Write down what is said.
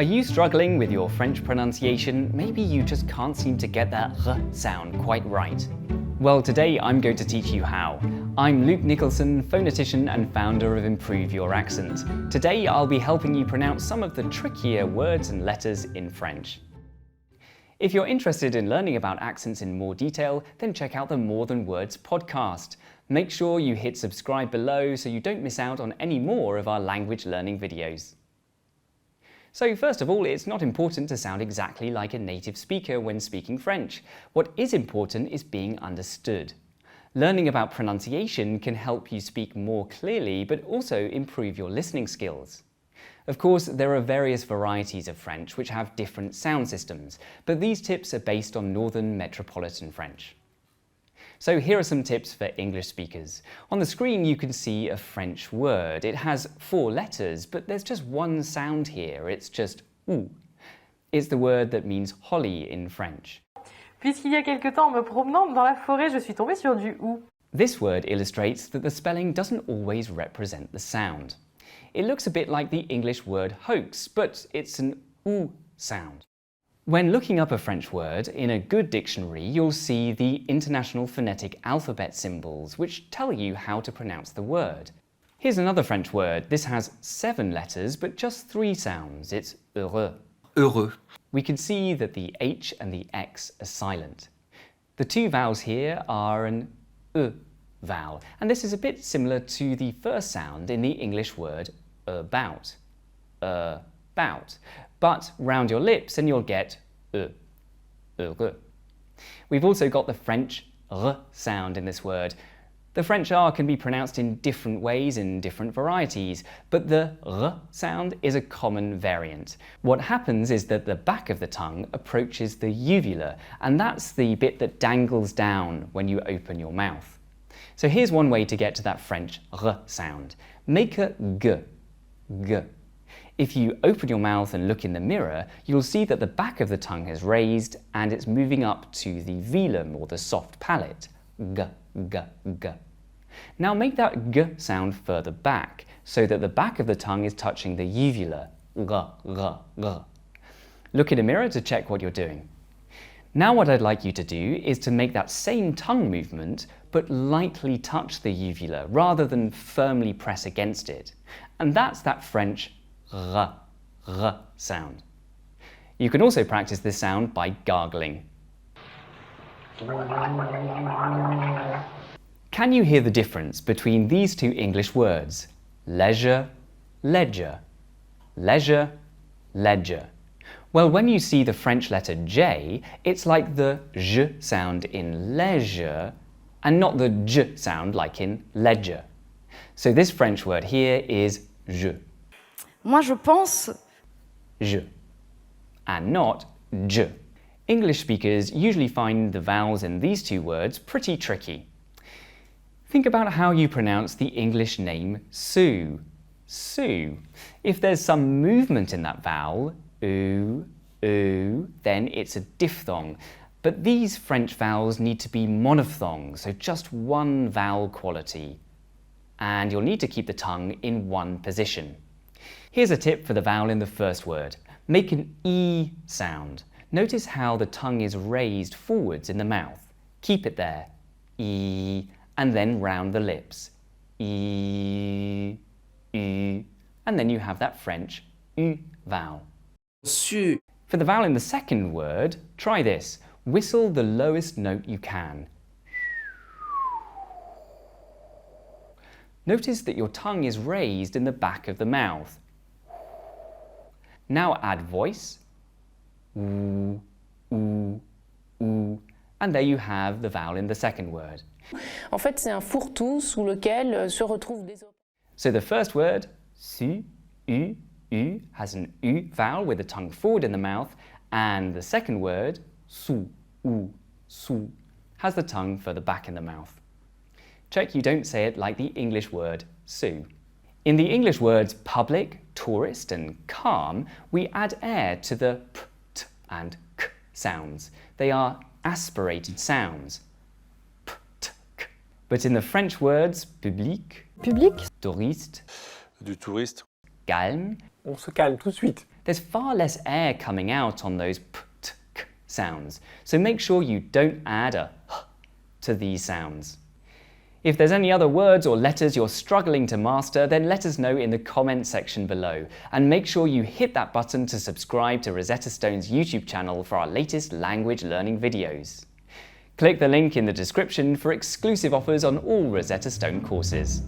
Are you struggling with your French pronunciation? Maybe you just can't seem to get that r sound quite right. Well, today I'm going to teach you how. I'm Luke Nicholson, phonetician and founder of Improve Your Accent. Today I'll be helping you pronounce some of the trickier words and letters in French. If you're interested in learning about accents in more detail, then check out the More Than Words podcast. Make sure you hit subscribe below so you don't miss out on any more of our language learning videos. So first of all, it's not important to sound exactly like a native speaker when speaking French. What is important is being understood. Learning about pronunciation can help you speak more clearly, but also improve your listening skills. Of course, there are various varieties of French which have different sound systems, but these tips are based on Northern Metropolitan French. So here are some tips for English speakers. On the screen you can see a French word. It has 4 letters, but there's just one sound here. It's just ou. It's the word that means holly in French. Puisqu'il y a quelque temps, en me promenant dans la forêt, je suis tombée sur du ou. This word illustrates that the spelling doesn't always represent the sound. It looks a bit like the English word hoax, but it's an ou sound. When looking up a French word, in a good dictionary, you'll see the International Phonetic Alphabet symbols, which tell you how to pronounce the word. Here's another French word. This has 7 letters, but just 3 sounds. It's heureux. Heureux. We can see that the H and the X are silent. The 2 vowels here are an E vowel, and this is a bit similar to the first sound in the English word about. About. But round your lips and you'll get heureux. We've also got the French r sound in this word. The French r can be pronounced in different ways in different varieties, but the r sound is a common variant. What happens is that the back of the tongue approaches the uvula, and that's the bit that dangles down when you open your mouth. So here's one way to get to that French r sound. Make a g, g. If you open your mouth and look in the mirror, you'll see that the back of the tongue has raised and it's moving up to the velum, or the soft palate. G, g, g. Now make that g sound further back, so that the back of the tongue is touching the uvula. G, g, g. Look in a mirror to check what you're doing. Now what I'd like you to do is to make that same tongue movement, but lightly touch the uvula, rather than firmly press against it. And that's that French r, r sound. You can also practice this sound by gargling. Can you hear the difference between these 2 English words? Leisure, ledger. Leisure, ledger. Well, when you see the French letter J, it's like the j sound in leisure and not the j sound like in ledger. So this French word here is je. Moi je pense. Je. And not je. English speakers usually find the vowels in these 2 words pretty tricky. Think about how you pronounce the English name Sue. Sue. If there's some movement in that vowel, oo, oo, then it's a diphthong. But these French vowels need to be monophthong, so just one vowel quality. And you'll need to keep the tongue in one position. Here's a tip for the vowel in the first word. Make an E sound. Notice how the tongue is raised forwards in the mouth. Keep it there. E, and then round the lips. E, E, and then you have that French U vowel. Su. For the vowel in the second word, try this. Whistle the lowest note you can. Notice that your tongue is raised in the back of the mouth. Now add voice. Ooh, ooh, ooh. And there you have the vowel in the second word. En fait, c'est un fourre-tout sous lequel se retrouvent des... So the first word, su, u, u, has an u vowel with the tongue forward in the mouth, and the second word, su, u, su, has the tongue further back in the mouth. Check you don't say it like the English word sue. In the English words public, tourist and calm, we add air to the p, t and k sounds. They are aspirated sounds. P, t, k. But in the French words public, Public. touriste, Du touriste. calme, on se calme tout de suite. There's far less air coming out on those p, t, k sounds, so make sure you don't add a h to these sounds. If there's any other words or letters you're struggling to master, then let us know in the comment section below, and make sure you hit that button to subscribe to Rosetta Stone's YouTube channel for our latest language learning videos. Click the link in the description for exclusive offers on all Rosetta Stone courses.